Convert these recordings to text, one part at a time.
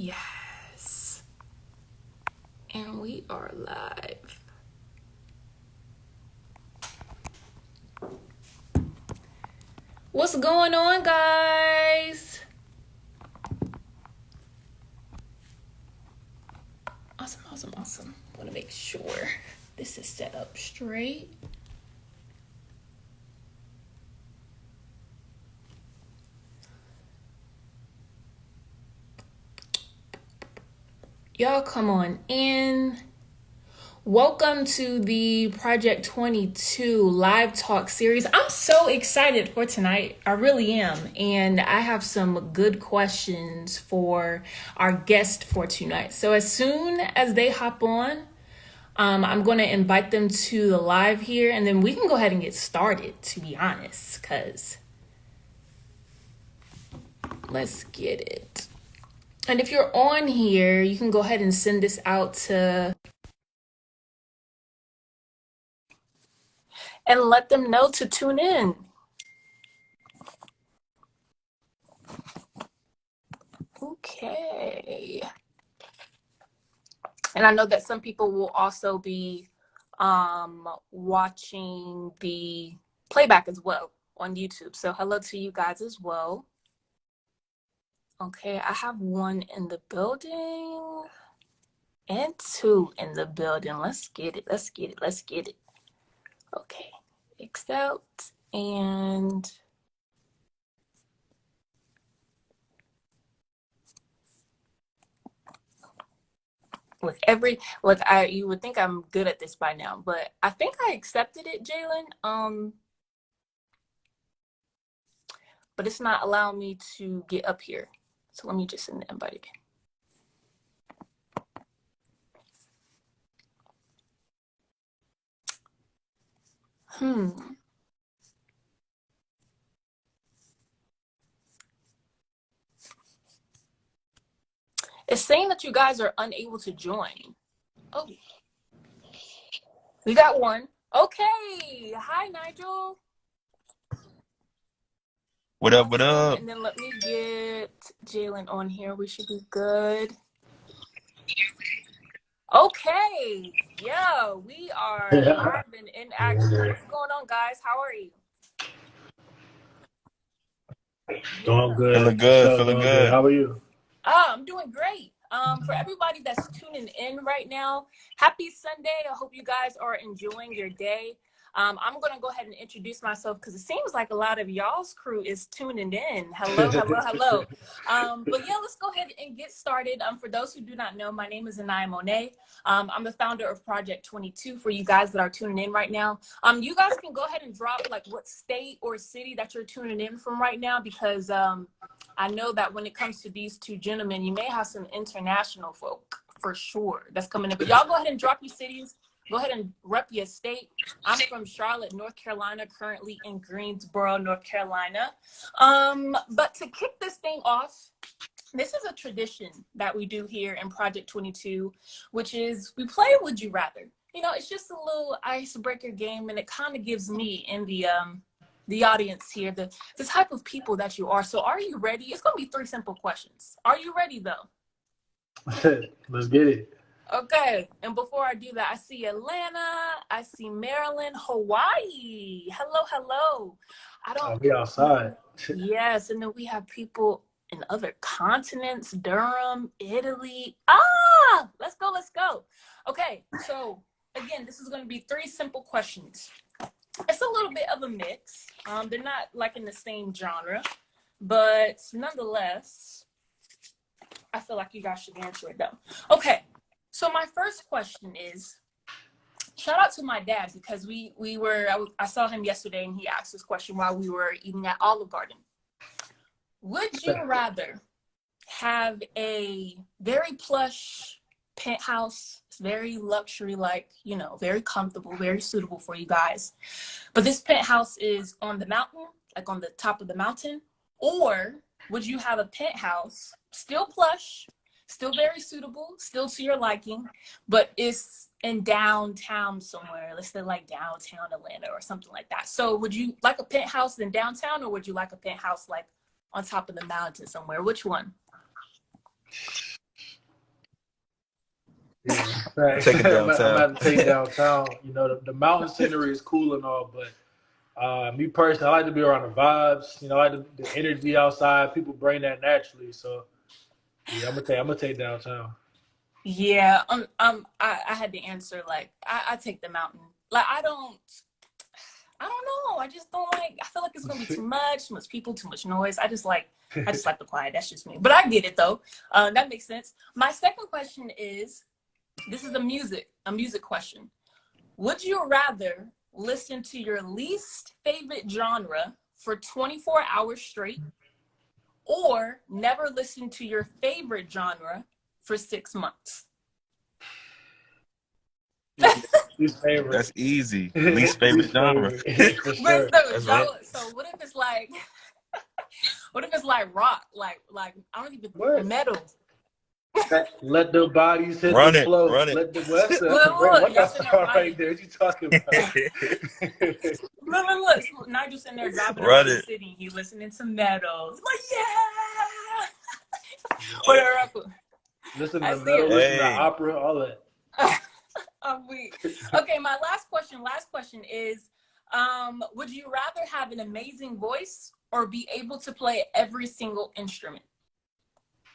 Yes. And we are live. What's going on, guys? Awesome. Want to make sure this is set up straight. Y'all come on in. Welcome to the Project 22 live talk series. I'm so excited for tonight. I really am. And I have some good questions for our guest for tonight. So as soon as they hop on, I'm going to invite them to the live here, and then we can go ahead and get started, to be honest, because let's get it. And if you're on here, you can go ahead and send this out to and let them know to tune in. Okay. And I know that some people will also be watching the playback as well on YouTube. So hello to you guys as well. Okay, I have one in the building and two in the building. Let's get it. Okay, accept and you would think I'm good at this by now, but I think I accepted it, Jalen. But it's not allowing me to get up here. So let me just send the invite again. It's saying that you guys are unable to join. Oh, we got one. Okay. Hi, Nigel. What up? What up? And then let me get Jalen on here. We should be good. Okay. Yeah, we are live and in action. What's going on, guys? How are you? Doing good. Feeling good. Doing good. How are you? I'm doing great. For everybody that's tuning in right now, happy Sunday. I hope you guys are enjoying your day. I'm going to go ahead and introduce myself because it seems like a lot of y'all's crew is tuning in. Hello. But yeah, let's go ahead and get started. For those who do not know, my name is Anaya Monet. I'm the founder of Project 22 for you guys that are tuning in right now. You guys can go ahead and drop like what state or city that you're tuning in from right now because I know that when it comes to these two gentlemen, you may have some international folk for sure that's coming in. But y'all go ahead and drop your cities. Go ahead and rep your state. I'm from Charlotte, North Carolina, currently in Greensboro, North Carolina. But to kick this thing off, this is a tradition that we do here in Project 22, which is we play Would You Rather. You know, it's just a little icebreaker game, and it kind of gives me and the audience here the type of people that you are. So are you ready? It's going to be 3 simple questions. Are you ready, though? Let's get it. Okay, and before I do that, I see Atlanta, I see Maryland, Hawaii. Hello. I'll be outside. Yes, and then we have people in other continents, Durham, Italy. Let's go. Okay, so again, this is going to be 3 simple questions. It's a little bit of a mix. They're not like in the same genre, but nonetheless, I feel like you guys should answer it though. Okay. So my first question is, shout out to my dad because I saw him yesterday and he asked this question while we were eating at Olive Garden. Would you rather have a very plush penthouse, it's very luxury, like, you know, very comfortable, very suitable for you guys, but this penthouse is on the mountain, like on the top of the mountain? Or would you have a penthouse, still plush, still very suitable, still to your liking, but it's in downtown somewhere, let's say like downtown Atlanta or something like that? So would you like a penthouse in downtown, or would you like a penthouse like on top of the mountain somewhere? Which one? Yeah, right. Take it I'm downtown. about to take downtown. You know, the mountain scenery is cool and all, but me personally, I like to be around the vibes. You know, I like the energy outside. People bring that naturally. So yeah, I'm gonna take downtown. Yeah, I had to answer like I take the mountain. Like I don't know. I just don't like. I feel like it's gonna be too much people, too much noise. I just like the quiet. That's just me. But I get it though. That makes sense. My second question is, this is a music question. Would you rather listen to your least favorite genre for 24 hours straight, or never listen to your favorite genre for 6 months? Least favorite. That's easy. Least favorite Least genre. favorite for But sure. That's right. so what if it's like what if it's like rock, like I don't even What? metal? Let the bodies hit the Run it. flow. Run it. Let the West. Look, What y'all that sitting there song right vibing. there? What you talking about? Look, Nigel's sitting there driving Run around the it. city. He's listening to metal. He's like, yeah. Whatever. Listen I to see metal, it. listen to Hey. opera, all that. I'm weak. Okay, my last question is, would you rather have an amazing voice or be able to play every single instrument?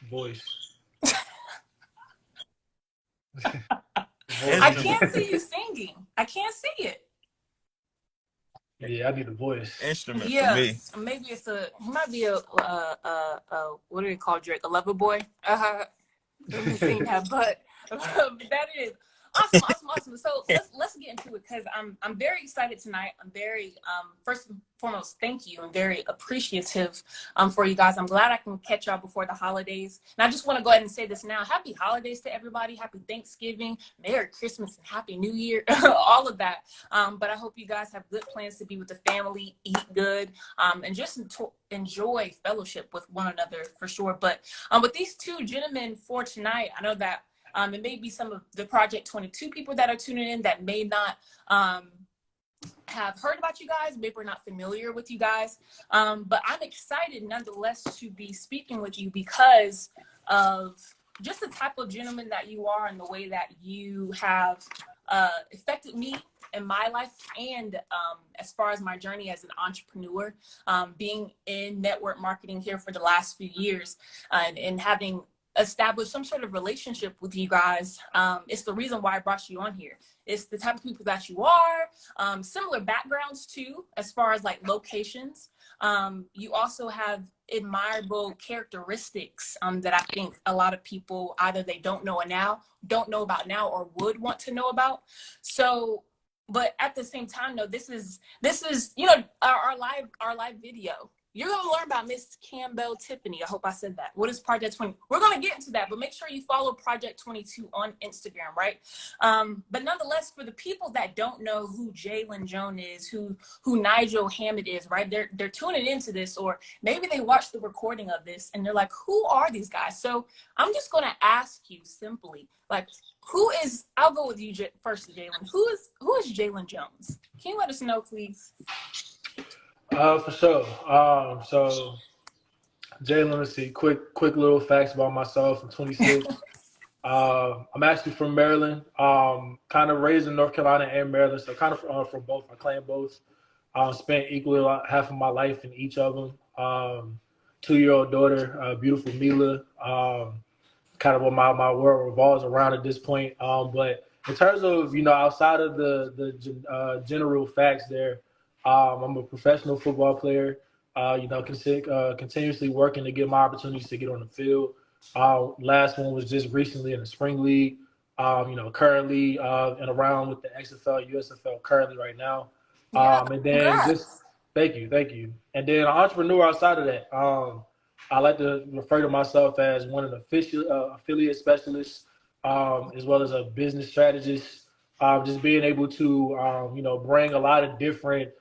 Voice. I can't see you singing. I can't see it. Yeah, I need a voice. Instrument for Yeah, me. maybe it might be a what do they call Drake? A lover boy? Let me sing that, but that is awesome. So let's get into it because I'm very excited tonight. I'm very first and foremost, thank you. I'm very appreciative for you guys. I'm glad I can catch y'all before the holidays. And I just want to go ahead and say this now. Happy holidays to everybody. Happy Thanksgiving, Merry Christmas, and Happy New Year. All of that. But I hope you guys have good plans to be with the family, eat good, and just enjoy fellowship with one another for sure. But with these two gentlemen for tonight, I know that it may be some of the Project 22 people that are tuning in that may not have heard about you guys, maybe we're not familiar with you guys. But I'm excited nonetheless to be speaking with you because of just the type of gentleman that you are and the way that you have affected me in my life and as far as my journey as an entrepreneur, being in network marketing here for the last few years and having established some sort of relationship with you guys. It's the reason why I brought you on here. It's the type of people that you are, similar backgrounds too, as far as like locations. You also have admirable characteristics that I think a lot of people either they don't know about now, or would want to know about. So, but at the same time, no, this is our live video. You're going to learn about Miss Campbell Tiffany. I hope I said that. What is Project 20? We're going to get into that, but make sure you follow Project 22 on Instagram, right? But nonetheless, for the people that don't know who Jalen Jones is, who Nigel Hammett is, right? They're tuning into this, or maybe they watched the recording of this and they're like, who are these guys? So I'm just going to ask you simply, like, I'll go with you first, Jalen. Who is Jalen Jones? Can you let us know, please? For sure. So Jalen, let's see. Quick little facts about myself. I'm 26. I'm actually from Maryland. Kind of raised in North Carolina and Maryland, so kind of from both. I claim both. Spent equally half of my life in each of them. 2-year-old daughter, beautiful Mila. Kind of what my world revolves around at this point. But in terms of outside of the general facts there, I'm a professional football player. Continuously working to get my opportunities to get on the field. Last one was just recently in the spring league. Currently and around with the XFL, USFL currently right now. Yeah, And then congrats. just thank you. And then an entrepreneur outside of that. I like to refer to myself as one of the affiliate specialists, as well as a business strategist. Just being able to, bring a lot of different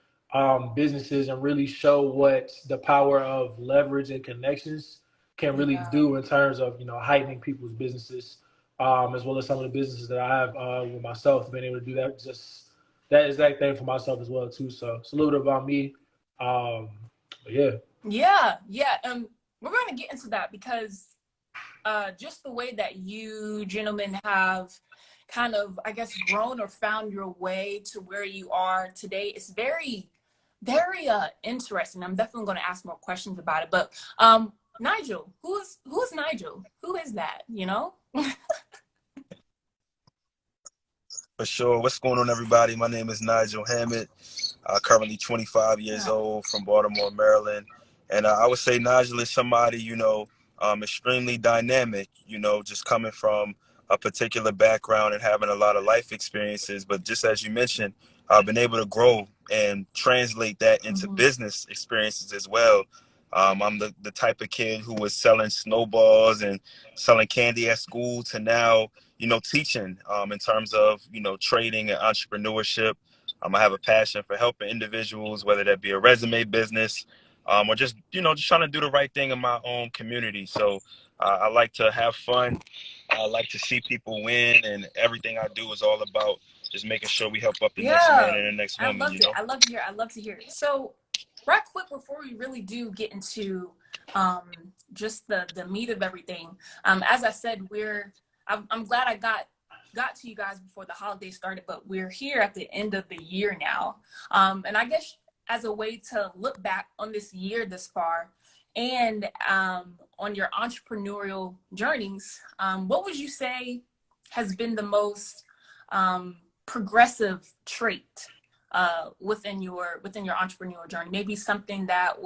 businesses and really show what the power of leverage and connections can really do in terms of heightening people's businesses, as well as some of the businesses that I have with myself, being able to do that exact thing for myself as well too. So it's a little bit about me. But yeah. Yeah. We're going to get into that because just the way that you gentlemen have kind of, I guess, grown or found your way to where you are today. It's very, very interesting. I'm definitely going to ask more questions about it. But Nigel, who's Nigel? Who is that? You know? For sure. What's going on, everybody? My name is Nigel Hammett. Currently 25 years old, from Baltimore, Maryland. And I would say Nigel is somebody, extremely dynamic, just coming from a particular background and having a lot of life experiences. But just as you mentioned, I've been able to grow and translate that into business experiences as well. I'm the type of kid who was selling snowballs and selling candy at school to now, teaching in terms of, trading and entrepreneurship. I have a passion for helping individuals, whether that be a resume business, or just trying to do the right thing in my own community. So I like to have fun. I like to see people win, and everything I do is all about just making sure we help up the next man and the next woman. I love to hear. I love to hear it. So, right quick before we really do get into just the meat of everything, as I said, I'm glad I got to you guys before the holidays started, but we're here at the end of the year now. And I guess as a way to look back on this year this far and on your entrepreneurial journeys, what would you say has been the most progressive trait within your entrepreneurial journey? Maybe something that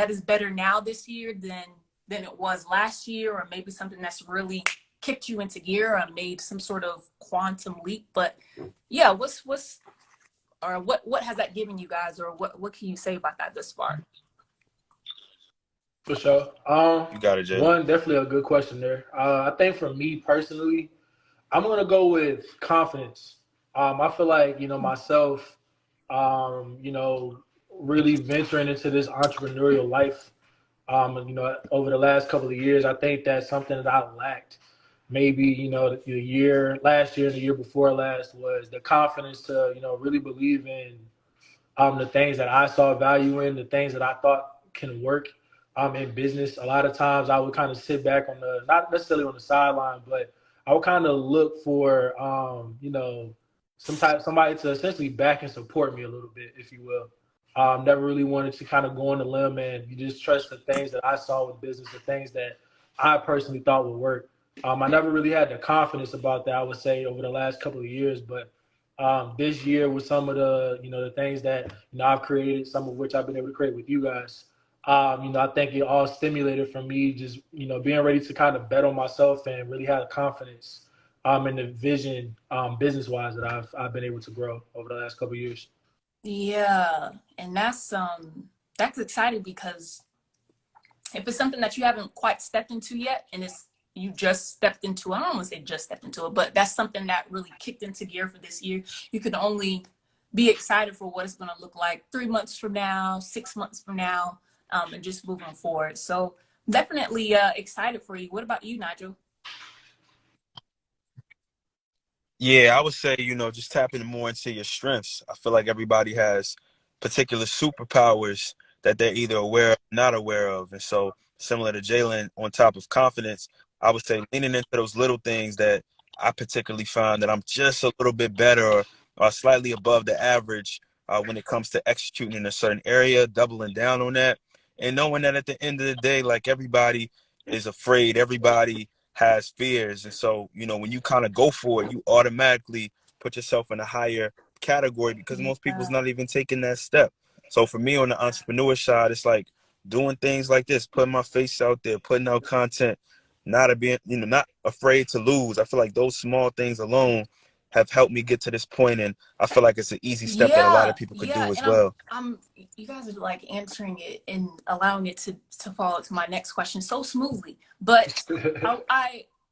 is better now this year than it was last year, or maybe something that's really kicked you into gear or made some sort of quantum leap. But yeah, what has that given you guys, or what can you say about that this far? For sure. You got it, Jay. One, definitely a good question there. I think for me personally, I'm gonna go with confidence. I feel like myself, really venturing into this entrepreneurial life. Over the last couple of years, I think that's something that I lacked. Maybe last year and the year before last, was the confidence to really believe in the things that I saw value in, the things that I thought can work in business. A lot of times I would kind of sit back not necessarily on the sideline, but I would kind of look for somebody to essentially back and support me a little bit, if you will. Never really wanted to kind of go on the limb, and you just trust the things that I saw with business, the things that I personally thought would work. I never really had the confidence about that, I would say, over the last couple of years. But this year, with some of the things that I've created, some of which I've been able to create with you guys, I think it all stimulated from me just being ready to kind of bet on myself and really have confidence in the vision business-wise that I've been able to grow over the last couple of years. Yeah, and that's exciting, because if it's something that you haven't quite stepped into yet, and you just stepped into it, I don't want to say just stepped into it, but that's something that really kicked into gear for this year, you can only be excited for what it's going to look like 3 months from now, 6 months from now, and just moving forward. So definitely excited for you. What about you, Nigel? Yeah, I would say, just tapping more into your strengths. I feel like everybody has particular superpowers that they're either aware or not aware of. And so, similar to Jalen, on top of confidence, I would say leaning into those little things that I particularly find that I'm just a little bit better, or slightly above the average when it comes to executing in a certain area, doubling down on that, and knowing that at the end of the day, like, everybody is afraid, everybody has fears. And so, when you kind of go for it, you automatically put yourself in a higher category, because most people's not even taking that step. So for me, on the entrepreneur side, it's like doing things like this, putting my face out there, putting out content, not afraid to lose. I feel like those small things alone have helped me get to this point, and I feel like it's an easy step that a lot of people could do as well. You guys are like answering it and allowing it to follow to my next question so smoothly. But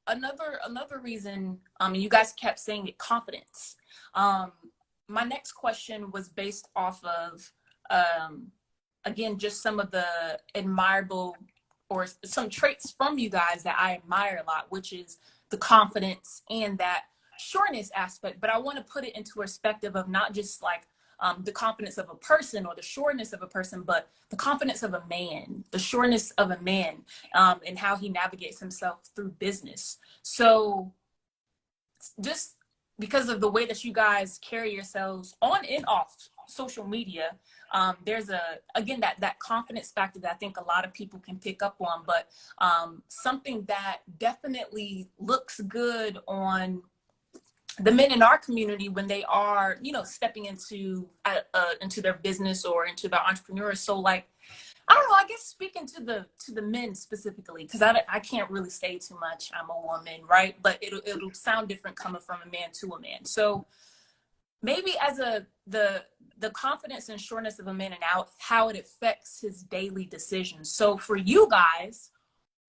another reason, you guys kept saying it, confidence. My next question was based off of again, just some of the admirable or some traits from you guys that I admire a lot, which is the confidence and that sureness aspect. But I want to put it into perspective of not just like the confidence of a person or the sureness of a person, but the confidence of a man, the sureness of a man, and how he navigates himself through business. So just because of the way that you guys carry yourselves on and off social media, there's again that confidence factor that I think a lot of people can pick up on, but something that definitely looks good on the men in our community when they are, stepping into their business or into their entrepreneurs. So like, I don't know, I guess speaking to the men specifically, because I can't really say too much. I'm a woman, right? But it'll sound different coming from a man to a man. So maybe as the confidence and sureness of a man and how it affects his daily decisions. So for you guys,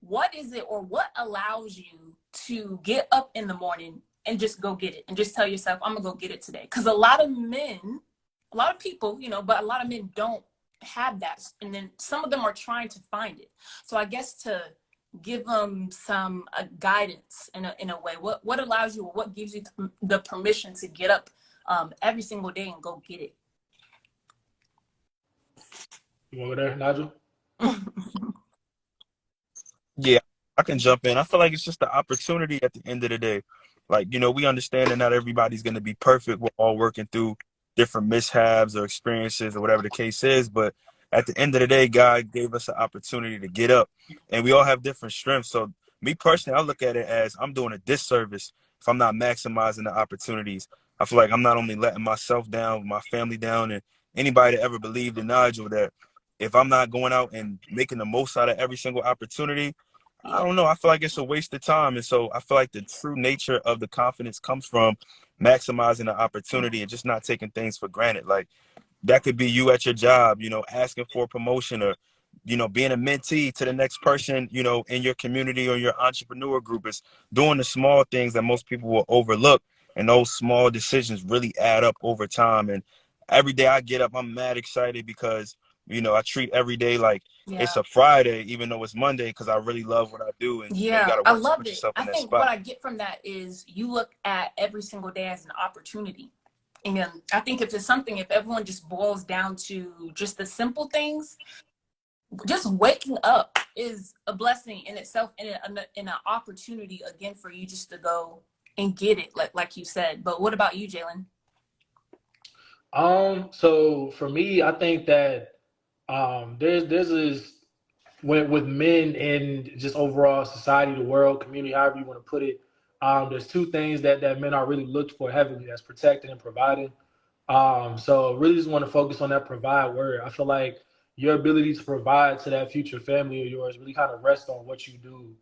what is it, or what allows you to get up in the morning and just go get it and just tell yourself, I'm gonna go get it today? Because a lot of people, but a lot of men don't have that, and then some of them are trying to find it. So I guess to give them some guidance in a way, what allows you, or what gives you the permission to get up every single day and go get it? You want to go there, Nigel? Yeah, I can jump in. I feel like it's just the opportunity at the end of the day. Like, we understand that not everybody's going to be perfect. We're all working through different mishaps or experiences or whatever the case is. But at the end of the day, God gave us an opportunity to get up, and we all have different strengths. So me personally, I look at it as I'm doing a disservice if I'm not maximizing the opportunities. I feel like I'm not only letting myself down, my family down, and anybody that ever believed in Nigel, that if I'm not going out and making the most out of every single opportunity, I don't know, I feel like it's a waste of time. And so I feel like the true nature of the confidence comes from maximizing the opportunity and just not taking things for granted. Like, that could be you at your job, asking for a promotion, or, being a mentee to the next person, in your community or your entrepreneur group. Is doing the small things that most people will overlook. And those small decisions really add up over time. And every day I get up, I'm mad excited because, I treat every day like it's a Friday, even though it's Monday, because I really love what I do. And you got to I work to love put it. yourself I in that think spot. what I get from that is you look at every single day as an opportunity. And I think if everyone just boils down to just the simple things, just waking up is a blessing in itself, and an opportunity again for you just to go and get it, like you said. But what about you, Jalen? So for me, I think that there's this with men in just overall society, the world, community, however you want to put it. There's two things that men are really looked for heavily. That's protecting and providing. So really just want to focus on that provide word. I feel like your ability to provide to that future family of yours really kind of rests on what you do,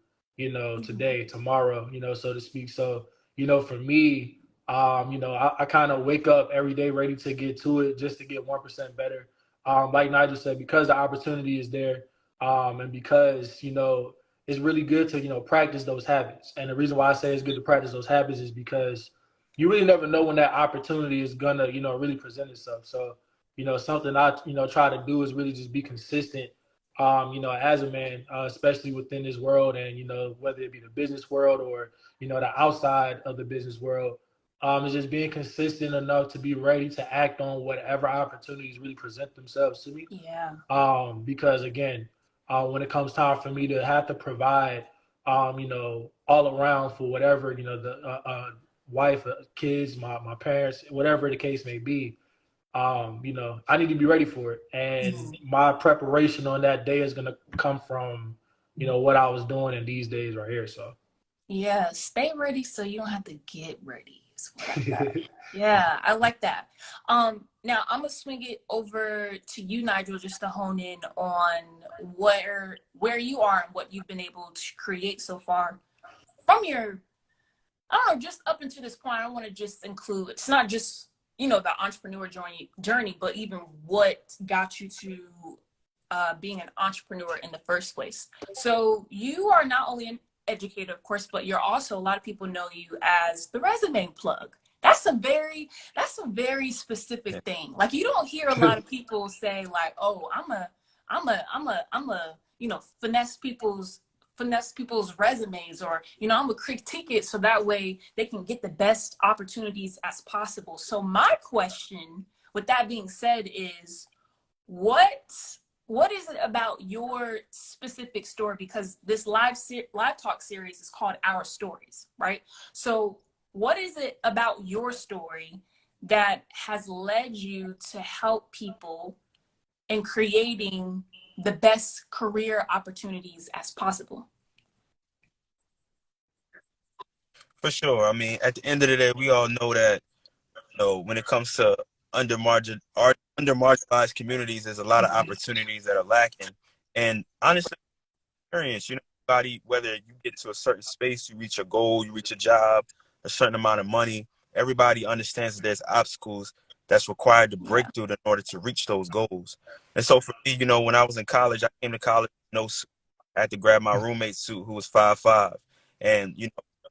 today, tomorrow, so to speak. So, for me, I kind of wake up every day ready to get to it, just to get 1% better. Like Nigel said, because the opportunity is there, and because, it's really good to, practice those habits. And the reason why I say it's good to practice those habits is because you really never know when that opportunity is gonna, really present itself. So, something I, try to do is really just be consistent, as a man, especially within this world, and, whether it be the business world or, the outside of the business world, is just being consistent enough to be ready to act on whatever opportunities really present themselves to me. Yeah. Because again, when it comes time for me to have to provide, all around for whatever, wife, kids, my parents, whatever the case may be, I need to be ready for it. And my preparation on that day is going to come from, what I was doing in these days right here. So, yeah, stay ready so you don't have to get ready. Yeah, I like that. Now I'm gonna swing it over to you, Nigel, just to hone in on where you are and what you've been able to create so far from your, I don't know, just up until this point. I don't want to just include, it's not just, the entrepreneur journey, but even what got you to being an entrepreneur in the first place. So you are not only an educator, of course, but you're also, a lot of people know you as the resume plug. That's a very specific thing. Like, you don't hear a lot of people say like, oh, I'm a finesse people's resumes, or I'm gonna critique it so that way they can get the best opportunities as possible. So my question with that being said, is what is it about your specific story? Because this live talk series is called Our Stories, right? So what is it about your story that has led you to help people in creating the best career opportunities as possible? For sure. I mean, at the end of the day, we all know that, when it comes to under marginalized communities, there's a lot of opportunities that are lacking. And honestly, experience, everybody, whether you get to a certain space, you reach a goal, you reach a job, a certain amount of money, everybody understands that there's obstacles that's required to break Yeah. through in order to reach those goals. And so for me, when I was in college, I came to college with no suit. I had to grab my roommate's suit who was 5'5". And,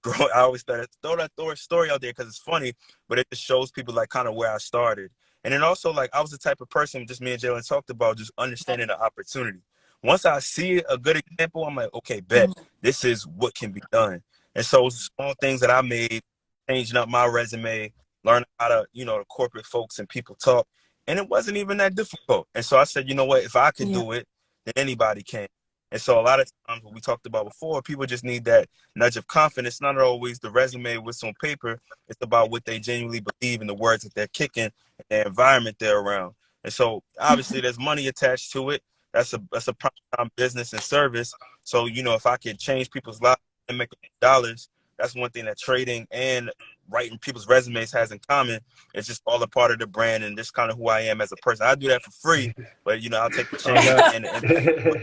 I always throw that story out there because it's funny, but it just shows people like kind of where I started. And then also, like, I was the type of person, just me and Jalen talked about, just understanding the opportunity. Once I see a good example, I'm like, okay, bet Mhm. this is what can be done. And so small things that I made, changing up my resume, learning how to, the corporate folks and people talk. And it wasn't even that difficult. And so I said, you know what, if I could Yeah. do it, then anybody can. And so a lot of times what we talked about before, people just need that nudge of confidence. Not always the resume, what's on paper. It's about what they genuinely believe in the words that they're kicking and the environment they're around. And so obviously there's money attached to it. That's a prime time business and service. So, if I could change people's lives and make dollars, that's one thing that trading and writing people's resumes has in common. It's just all a part of the brand and just kind of who I am as a person. I do that for free, but I'll take the Oh, chance nice. and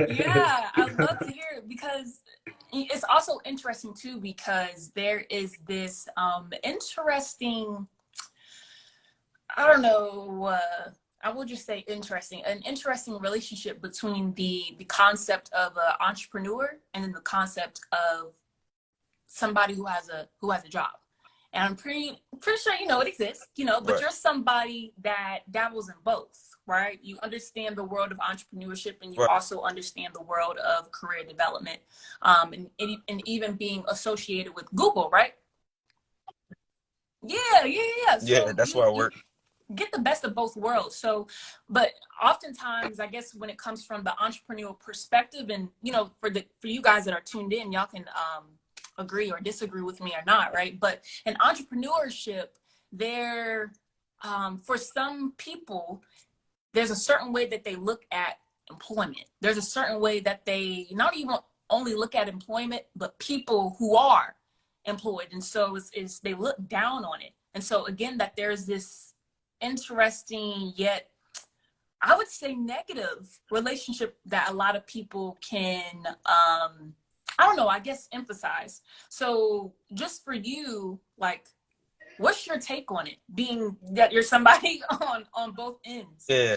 Yeah, I love to hear it because it's also interesting too, because there is this interesting, I don't know, I will just say an interesting relationship between the concept of an entrepreneur and then the concept of somebody who has a job. And I'm pretty sure it exists, but right. you're somebody that dabbles in both, right? You understand the world of entrepreneurship and you Right. also understand the world of career development, and even being associated with Google, right? Yeah. Yeah, So that's where I you work. get the best of both worlds. So, but oftentimes, I guess when it comes from the entrepreneurial perspective, and for you guys that are tuned in, y'all can agree or disagree with me or not, right? But in entrepreneurship, there, for some people, there's a certain way that they look at employment. There's a certain way that they not even only look at employment, but people who are employed. And so it's they look down on it. And so again, that there's this interesting yet I would say negative relationship that a lot of people can I don't know, I guess emphasize. So just for you, like, what's your take on it, being that you're somebody on both ends? Yeah.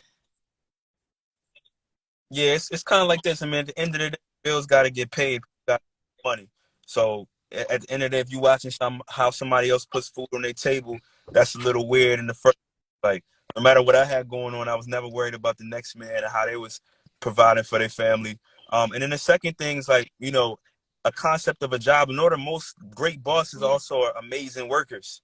Yeah, it's kind of like this. I mean, at the end of the day, bills got to get paid. Got money. So at the end of the day, if you watching how somebody else puts food on their table, that's a little weird in the first. Like, no matter what I had going on, I was never worried about the next man and how they was providing for their family. And then the second thing is like, a concept of a job. In order, most great bosses Yeah. also are amazing workers.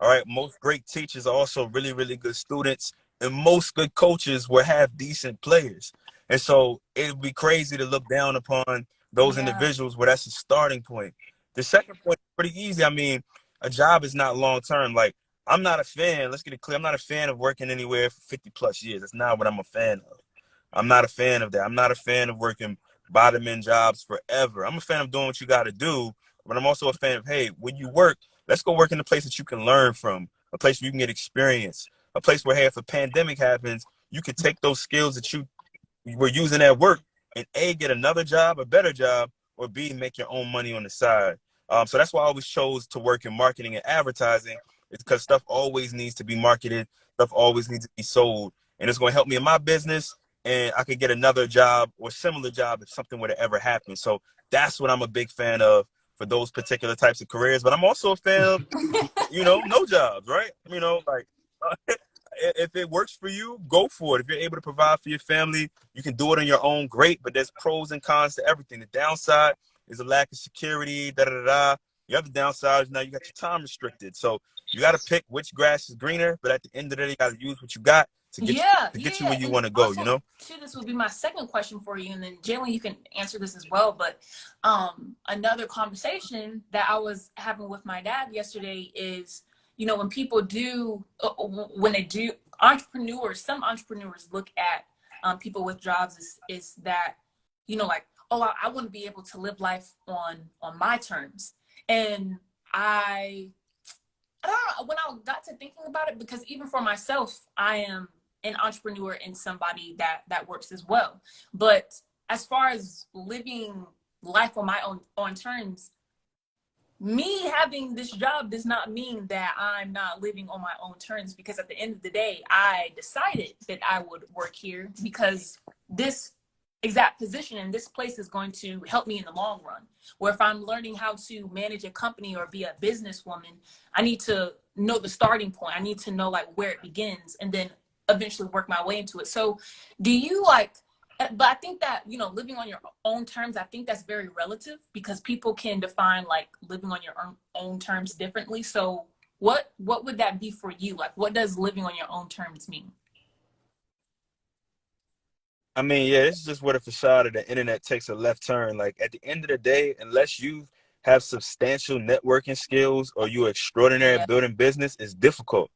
All right. Most great teachers are also really, really good students. And most good coaches will have decent players. And so it would be crazy to look down upon those Yeah. individuals where that's the starting point. The second point is pretty easy. I mean, a job is not long term. Like, I'm not a fan, let's get it clear, I'm not a fan of working anywhere for 50 plus years. That's not what I'm a fan of. I'm not a fan of that. I'm not a fan of working bottom end jobs forever. I'm a fan of doing what you got to do, but I'm also a fan of, hey, when you work, let's go work in a place that you can learn from, a place where you can get experience, a place where, hey, if a pandemic happens, you can take those skills that you were using at work and A, get another job, a better job, or B, make your own money on the side. So that's why I always chose to work in marketing and advertising, is because stuff always needs to be marketed, stuff always needs to be sold, and it's going to help me in my business, and I could get another job or similar job if something were to ever happen. So that's what I'm a big fan of for those particular types of careers. But I'm also a fan of, no jobs, right? Like, if it works for you, go for it. If you're able to provide for your family, you can do it on your own, great. But there's pros and cons to everything. The downside is a lack of security, da da da. The other downside is now you got your time restricted. So you got to pick which grass is greener, but at the end of the day, you got to use what you got to get you where you And want to go, also, you know? too, this would be my second question for you, and then Jalen, you can answer this as well. But another conversation that I was having with my dad yesterday is, you know, when people do, when they do, some entrepreneurs look at people with jobs is that, you know, like, oh, I want to be able to live life on my terms. And I don't know, when I got to thinking about it, because even for myself, I am an entrepreneur and somebody that works as well. But as far as living life on my own terms, me having this job does not mean that I'm not living on my own terms, because at the end of the day, I decided that I would work here because this exact position in this place is going to help me in the long run. Where if I'm learning how to manage a company or be a businesswoman, I need to know the starting point. I need to know like where it begins and then eventually work my way into it. So do you like, but I think that, you know, living on your own terms, I think that's very relative, because people can define like living on your own terms differently. So what would that be for you? Like, what does living on your own terms mean? I mean, yeah, this is just where the facade of the internet takes a left turn. Like at the end of the day, unless you have substantial networking skills or you're extraordinary Yeah. at building business, it's difficult,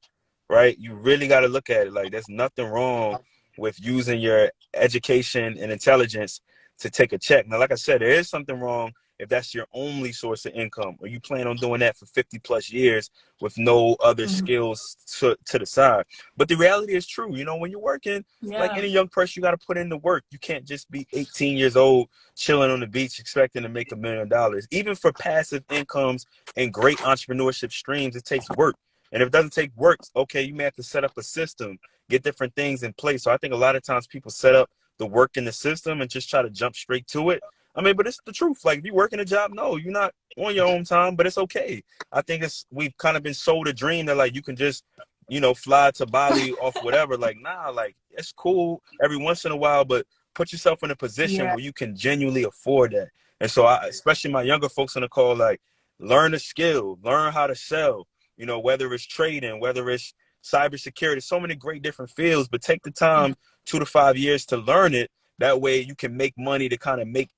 right? You really got to look at it like there's nothing wrong with using your education and intelligence to take a check. Now, like I said, there is something wrong if that's your only source of income or you plan on doing that for 50 plus years with no other Mhm. skills to the side. But the reality is true. You know, when you're working, like Yeah. any young person, you got to put in the work. You can't just be 18 years old, chilling on the beach, expecting to make $1 million. Even for passive incomes and great entrepreneurship streams, it takes work. And if it doesn't take work, okay, you may have to set up a system, get different things in place. So I think a lot of times people set up the work in the system and just try to jump straight to it. I mean, but it's the truth. Like if you work in a job, no, you're not on your own time, but it's okay. I think we've kind of been sold a dream that like you can just, you know, fly to Bali off whatever. Like, nah, like it's cool every once in a while, but put yourself in a position Yeah. where you can genuinely afford that. And so especially my younger folks on the call, like learn a skill, learn how to sell, you know, whether it's trading, whether it's cybersecurity, so many great different fields, but take the time 2 to 5 years to learn it. That way you can make money to kind of make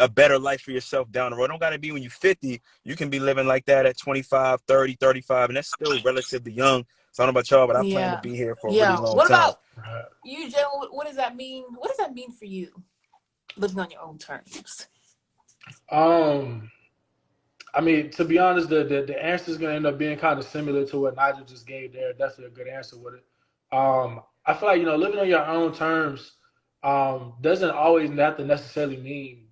a better life for yourself down the road. Don't got to be when you're 50. You can be living like that at 25, 30, 35, and that's still relatively young. So I don't know about y'all, but I plan to Yeah. be here for a really Yeah. long What time. about you, Jalen? What does that mean? What does that mean for you, living on your own terms? Um, I mean, to be honest, the answer is going to end up being kind of similar to what Nigel just gave there. Definitely a good answer with it. I feel like, you know, living on your own terms doesn't always have to necessarily mean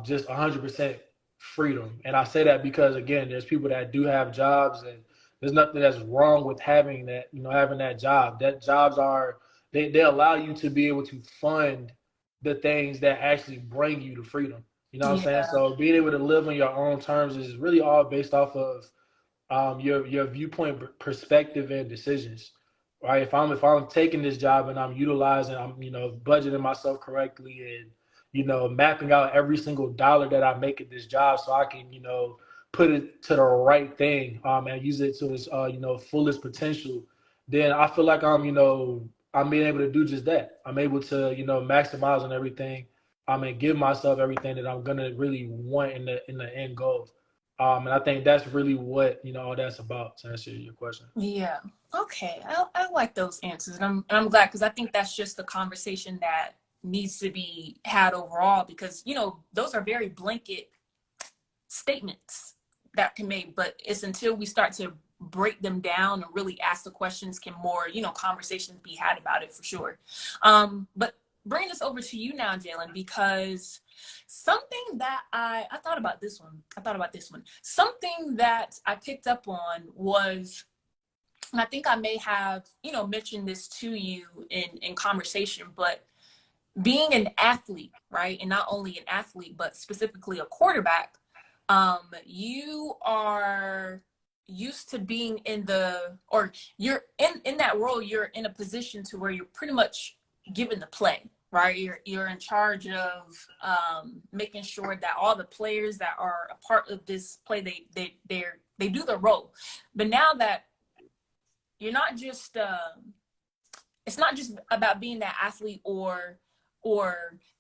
just 100% freedom. And I say that because, again, there's people that do have jobs, and there's nothing that's wrong with having that, you know, having that job. That jobs they allow you to be able to fund the things that actually bring you to freedom. You know what I'm saying? Yeah. So being able to live on your own terms is really all based off of your viewpoint, perspective, and decisions. Right? If I'm taking this job and I'm utilizing, I'm, you know, budgeting myself correctly, and, you know, mapping out every single dollar that I make at this job so I can, you know, put it to the right thing, and use it to its, you know, fullest potential, then I feel like I'm being able to do just that. I'm able to, you know, maximize on everything, and give myself everything that I'm gonna really want in the end goal. And I think that's really what, you know, all that's about, to answer your question. Yeah. Okay. I like those answers, and I'm glad, because I think that's just the conversation that needs to be had overall, because, you know, those are very blanket statements that can make, but it's until we start to break them down and really ask the questions can more, you know, conversations be had about it for sure. But bring this over to you now, Jalen, because something that I thought about this one. I thought about this one. Something that I picked up on was, and I think I may have, you know, mentioned this to you in conversation, but being an athlete, right? And not only an athlete, but specifically a quarterback, you are used to being or you're in that role, you're in a position to where you're pretty much given the play, right? You're in charge of making sure that all the players that are a part of this play, they do the role. But now that you're not just it's not just about being that athlete or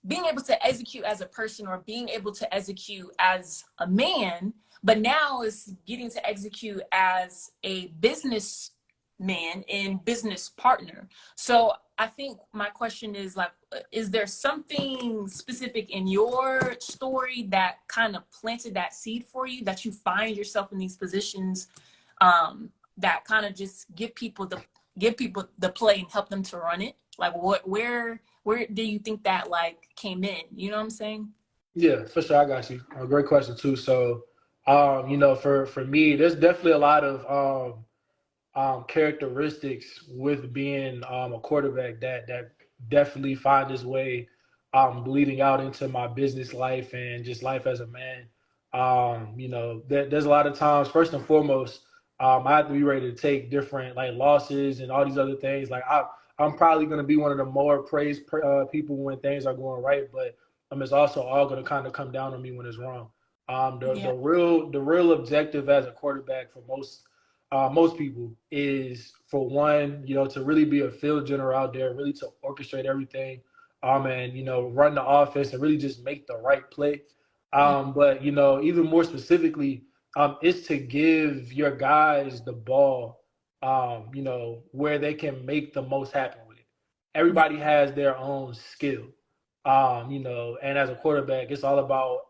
being able to execute as a person or being able to execute as a man, but now it's getting to execute as a businessman and business partner. So I think my question is like, is there something specific in your story that kind of planted that seed for you, that you find yourself in these positions that kind of just give people the play and help them to run it? Like where do you think that like came in? You know what I'm saying? Yeah, for sure. I got you. A great question too. So, for me, there's definitely a lot of characteristics with being a quarterback that definitely find its way bleeding out into my business life and just life as a man. There's a lot of times, first and foremost, I have to be ready to take different like losses and all these other things. Like I'm probably going to be one of the more praised people when things are going right, but it's also all going to kind of come down on me when it's wrong. The real objective as a quarterback for most people is, for one, to really be a field general out there, really to orchestrate everything, and run the offense and really just make the right play. But even more specifically, is to give your guys the ball, where they can make the most happen with it. Everybody has their own skill, and as a quarterback, it's all about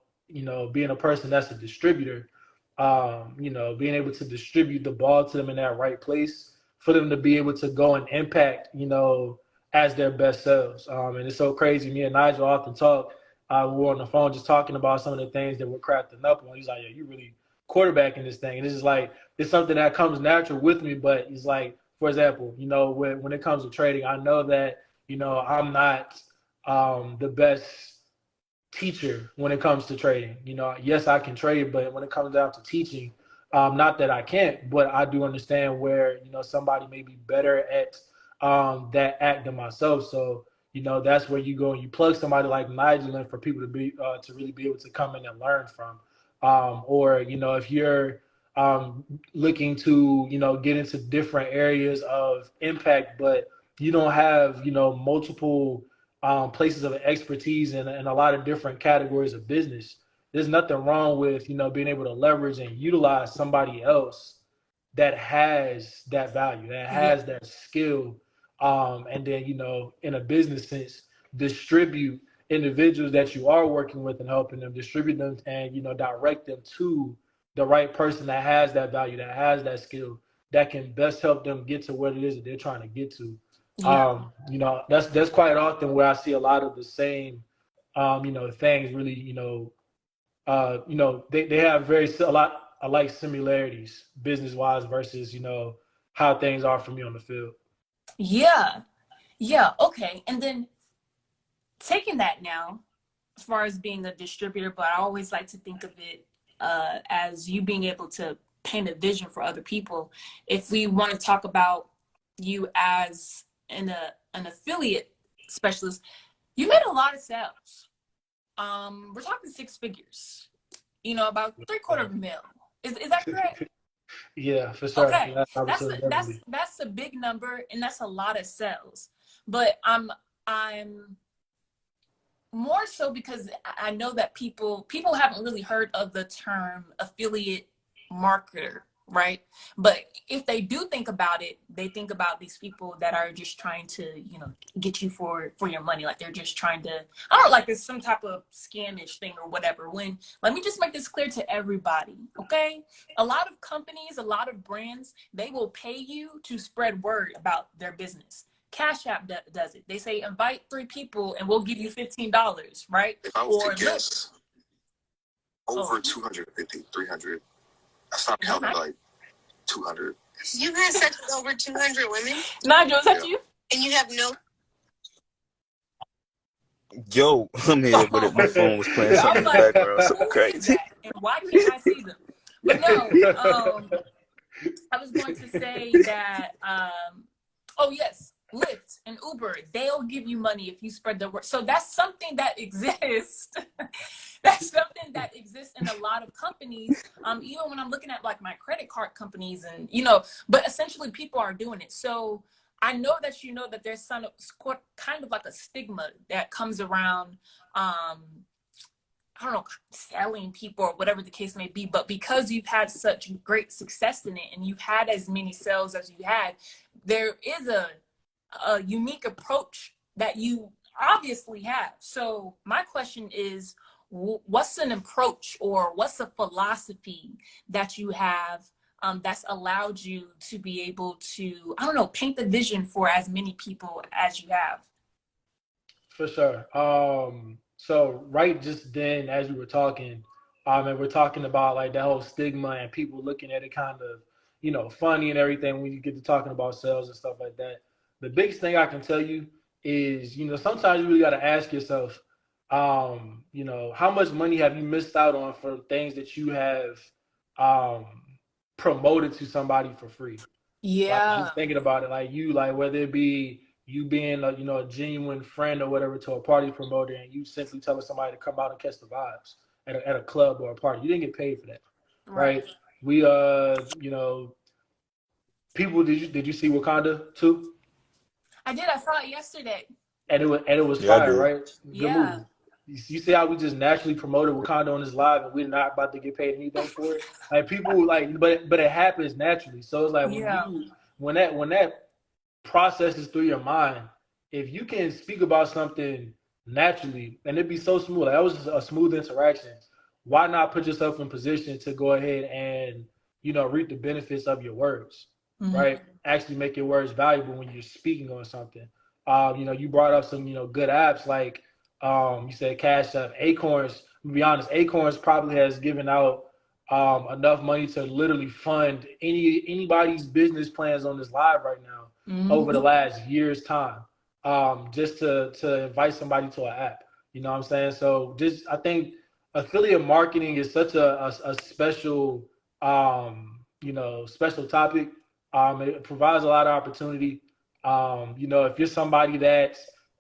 being a person that's a distributor, being able to distribute the ball to them in that right place for them to be able to go and impact, as their best selves. And it's so crazy. Me and Nigel often talk. We were on the phone just talking about some of the things that we're crafting up on. He's like, "Yeah, you really quarterbacking this thing." And it's just like, it's something that comes natural with me. But it's like, for example, when it comes to trading, I know that, I'm not the best teacher when it comes to trading. Yes, I can trade, but when it comes down to teaching, not that I can't, but I do understand where, somebody may be better at that act than myself. So, that's where you go and you plug somebody like Nigel in for people to really be able to come in and learn from. Or, if you're looking to, get into different areas of impact, but you don't have, multiple places of expertise in a lot of different categories of business. There's nothing wrong with, being able to leverage and utilize somebody else that has that value, that has that skill. And then, in a business sense, distribute individuals that you are working with and helping them, distribute them and, direct them to the right person that has that value, that has that skill, that can best help them get to what it is that they're trying to get to. Yeah. That's quite often where I see a lot of the same, things really, they have a lot alike similarities business wise versus, how things are for me on the field. Yeah. Yeah. Okay. And then taking that now, as far as being a distributor, but I always like to think of it as you being able to paint a vision for other people. If we want to talk about you as an affiliate specialist, you made a lot of sales. We're talking six figures, about $750,000. Is that correct? Yeah, for sure. Okay, Yeah, that's a big number, and that's a lot of sales. But I'm more so because I know that people haven't really heard of the term affiliate marketer, right? But if they do think about it, they think about these people that are just trying to, get you for your money. Like they're just trying to, I don't know, like it's some type of scamish thing or whatever. When, let me just make this clear to everybody, okay? A lot of companies, a lot of brands, they will pay you to spread word about their business. Cash App does it. They say invite 3 people and we'll give you $15, right? If I was to guess, over 250, 300. I stopped counting like 200. You had sex with over 200 women? Nigel, is that you? And you have no... Yo, I'm here with it. My phone was playing something in the background. Something crazy. And why can't I see them? But no, I was going to say that, oh yes, Lyft and Uber, they'll give you money if you spread the word. So that's something that exists. That's something that exists in a lot of companies. Even when I'm looking at like my credit card companies and, you know, but essentially people are doing it. So I know that, you know, that there's some kind of like a stigma that comes around, I don't know, selling people or whatever the case may be, but because you've had such great success in it and you've had as many sales as you had, there is a unique approach that you obviously have. So my question is, what's an approach or what's a philosophy that you have that's allowed you to be able to, I don't know, paint the vision for as many people as you have? For sure. So right just then, as we were talking, and we're talking about like that whole stigma and people looking at it kind of, you know, funny and everything when you get to talking about sales and stuff like that. The biggest thing I can tell you is, you know, sometimes you really got to ask yourself, you know, how much money have you missed out on for things that you have um, promoted to somebody for free? Like Yeah. just thinking about it, like you, like whether it be you being a, you know, a genuine friend or whatever to a party promoter, and you simply telling somebody to come out and catch the vibes at a club or a party. You didn't get paid for that, Right. right? We you know, people. Did you see Wakanda too? I did. I saw it yesterday. And it was Yeah, I fire, did. right? Good Yeah. movie. You see how we just naturally promoted Wakanda on this live, and we're not about to get paid anything for it. Like people like, but it happens naturally. So it's like when Yeah. you when that processes through your mind, if you can speak about something naturally and it'd be so smooth, like that was a smooth interaction, why not put yourself in position to go ahead and, you know, reap the benefits of your words, Mm-hmm. right? Actually make your words valuable when you're speaking on something. You know, you brought up some, you know, good apps like you said Cash App, Acorns. To be honest, Acorns probably has given out enough money to literally fund anybody's business plans on this live right now over the Mm-hmm. last year's time, just to invite somebody to an app. You know what I'm saying? So just I think affiliate marketing is such a special you know, special topic. It provides a lot of opportunity. You know, if you're somebody that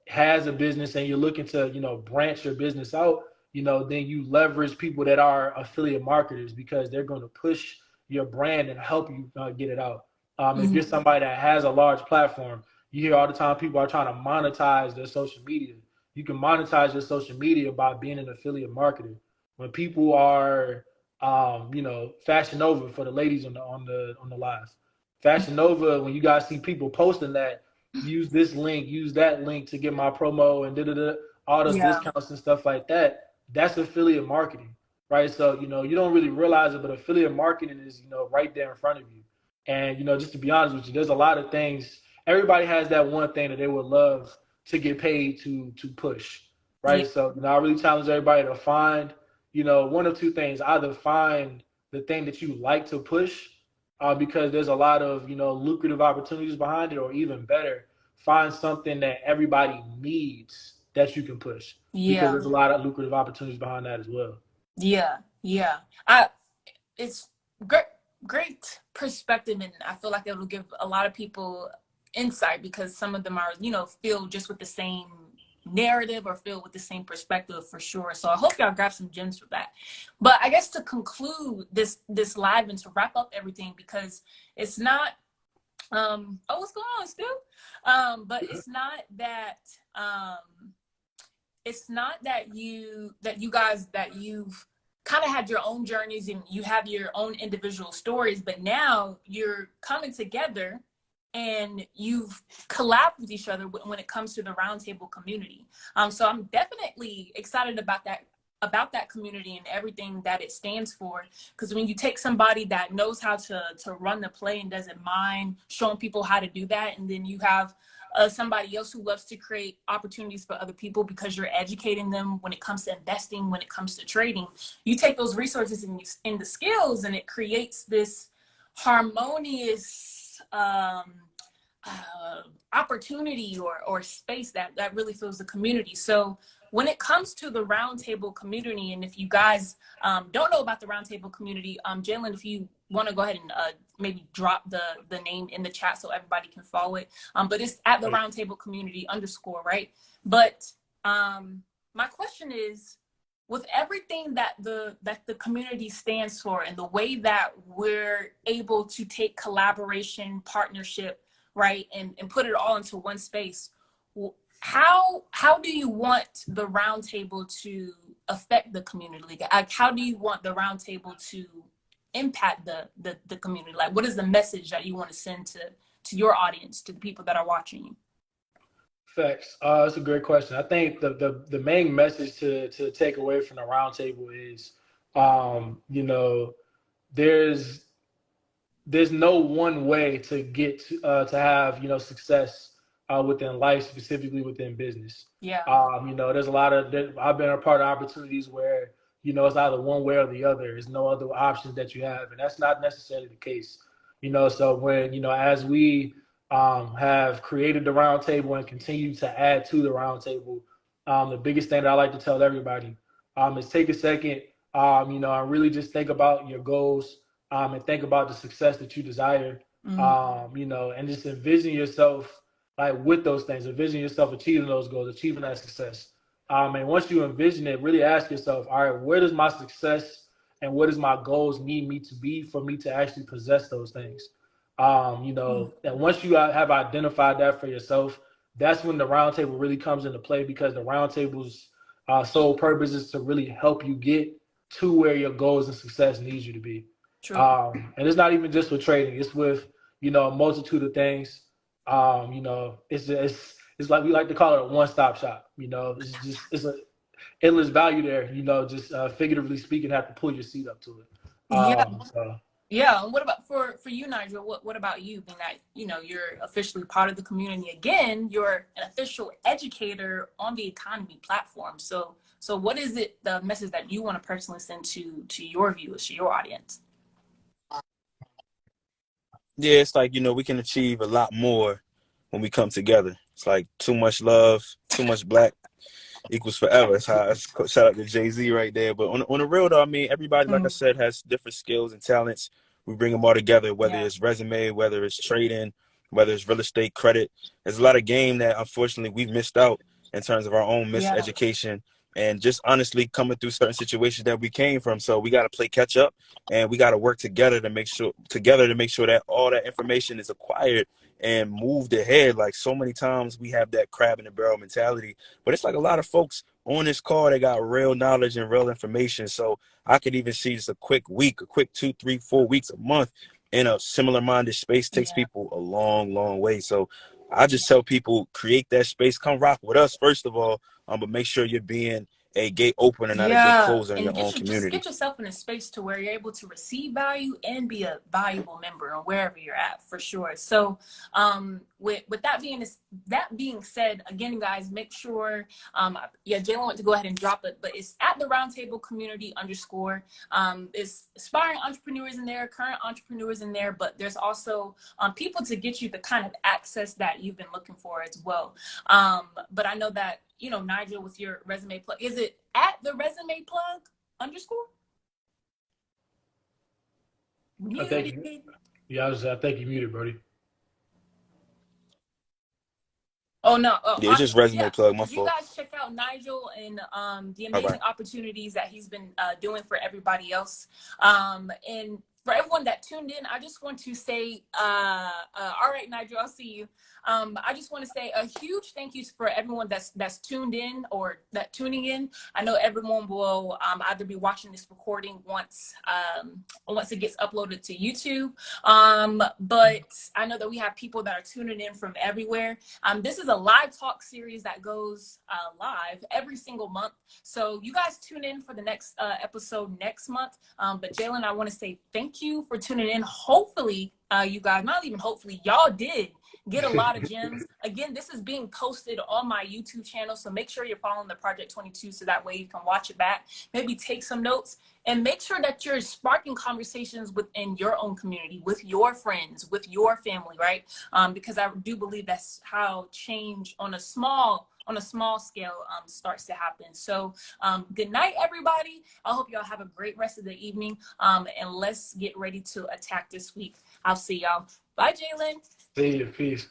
has a business and you're looking to, you know, branch your business out, you know, then you leverage people that are affiliate marketers because they're going to push your brand and help you get it out. If you're Mm-hmm. somebody that has a large platform, you hear all the time people are trying to monetize their social media. You can monetize your social media by being an affiliate marketer. When people are, you know, Fashion Nova for the ladies on the live, Fashion Nova. When you guys see people posting that, use this link, use that link to get my promo and da da da, all those Yeah. discounts and stuff like that. That's affiliate marketing, right? So you know you don't really realize it, but affiliate marketing is, you know, right there in front of you. And you know, just to be honest with you, there's a lot of things. Everybody has that one thing that they would love to get paid to push, Yeah. right? So you know, I really challenge everybody to find, you know, one of two things: either find the thing that you like to push, because there's a lot of, you know, lucrative opportunities behind it, or even better, find something that everybody needs that you can push because Yeah. there's a lot of lucrative opportunities behind that as well. Yeah. Yeah. I it's great, great perspective, and I feel like it will give a lot of people insight because some of them are, you know, filled just with the same narrative or filled with the same perspective for sure. So I hope y'all grab some gems for that. But I guess to conclude this live and to wrap up everything, because it's not oh, what's going on still? But it's not that you guys that you've kind of had your own journeys and you have your own individual stories, but now you're coming together and you've collabed with each other when it comes to the roundtable community. So I'm definitely excited about that community and everything that it stands for. Because when you take somebody that knows how to run the play and doesn't mind showing people how to do that, and then you have somebody else who loves to create opportunities for other people because you're educating them when it comes to investing, when it comes to trading, you take those resources and the skills, and it creates this harmonious opportunity or space that really fills the community. So when it comes to the roundtable community, and if you guys don't know about the roundtable community, Jalen, if you want to go ahead and maybe drop the name in the chat so everybody can follow it. But it's at the roundtable community _, right? But my question is, with everything that the community stands for and the way that we're able to take collaboration, partnership, right, and put it all into one space, how do you want the roundtable to affect the community? Like, how do you want the roundtable to impact the community? Like, what is the message that you want to send to your audience, to the people that are watching you? Facts. That's a great question. I think the main message to take away from the roundtable is, you know, there's no one way to get to have, you know, success within life, specifically within business. Yeah. You know, there's a lot of, I've been a part of opportunities where, you know, it's either one way or the other. There's no other options that you have, and that's not necessarily the case. You know, so when, you know, as we have created the roundtable and continue to add to the roundtable, the biggest thing that I like to tell everybody is take a second, you know, and really just think about your goals, and think about the success that you desire, you know, and just envision yourself like with those things, envision yourself achieving those goals, achieving that success. And once you envision it, really ask yourself, all right, where does my success and what does my goals need me to be for me to actually possess those things? You know, and once you have identified that for yourself, that's when the roundtable really comes into play, because the roundtable's sole purpose is to really help you get to where your goals and success needs you to be. True. And it's not even just with trading; it's with, you know, a multitude of things. You know, it's like we like to call it a one-stop shop. You know, it's a endless value there. You know, just figuratively speaking, have to pull your seat up to it. Yeah. So. Yeah. And what about for you, Nigel? What about you, being that, you know, you're officially part of the community again? You're an official educator on the economy platform. So what is it, the message that you want to personally send to your viewers, to your audience? Yeah, it's like, you know, we can achieve a lot more when we come together. It's like too much love, too much black equals forever. That's shout out to Jay-Z right there. But on the real though, I mean, everybody, like I said, has different skills and talents. We bring them all together, whether it's resume, whether it's trading, whether it's real estate, credit. There's a lot of game that unfortunately we've missed out in terms of our own miseducation and just honestly coming through certain situations that we came from. So we got to play catch up, and we got to work together to make sure that all that information is acquired and moved ahead. Like, so many times we have that crab in the barrel mentality, but it's like a lot of folks on this call, they got real knowledge and real information. So I could even see just a quick week, a quick 2, 3, 4 weeks, a month in a similar minded space takes people a long, long way. So I just tell people, create that space, come rock with us first of all, but make sure you're being a gate opener, not a gate closer in your own community. Just get yourself in a space to where you're able to receive value and be a valuable member and wherever you're at, for sure. So with that being said, again, guys, make sure, Jalen went to go ahead and drop it, but it's at the roundtable community _. It's aspiring entrepreneurs in there, current entrepreneurs in there, but there's also people to get you the kind of access that you've been looking for as well. But I know that, you know, Nigel, with your resume plug, is it at the resume plug _? I think you muted, Brody. Oh no! Yeah, it's just resume plug. My fault. You guys check out Nigel and the amazing opportunities that he's been doing for everybody else. And for everyone that tuned in, I just want to say, all right, Nigel, I'll see you. I just want to say a huge thank you for everyone that's tuned in or that tuning in. I know everyone will either be watching this recording once it gets uploaded to YouTube. But I know that we have people that are tuning in from everywhere. This is a live talk series that goes live every single month. So you guys tune in for the next episode next month. But Jalen, I want to say thank you for tuning in. Hopefully, you guys, not even hopefully, y'all did get a lot of gems. Again, this is being posted on my YouTube channel, so make sure you're following the Project 22 so that way you can watch it back, maybe take some notes, and make sure that you're sparking conversations within your own community, with your friends, with your family, right? Because I do believe that's how change on a small on a small scale starts to happen. So good night, everybody. I hope y'all have a great rest of the evening. And let's get ready to attack this week. I'll see y'all. Bye, Jalen. See you. Peace.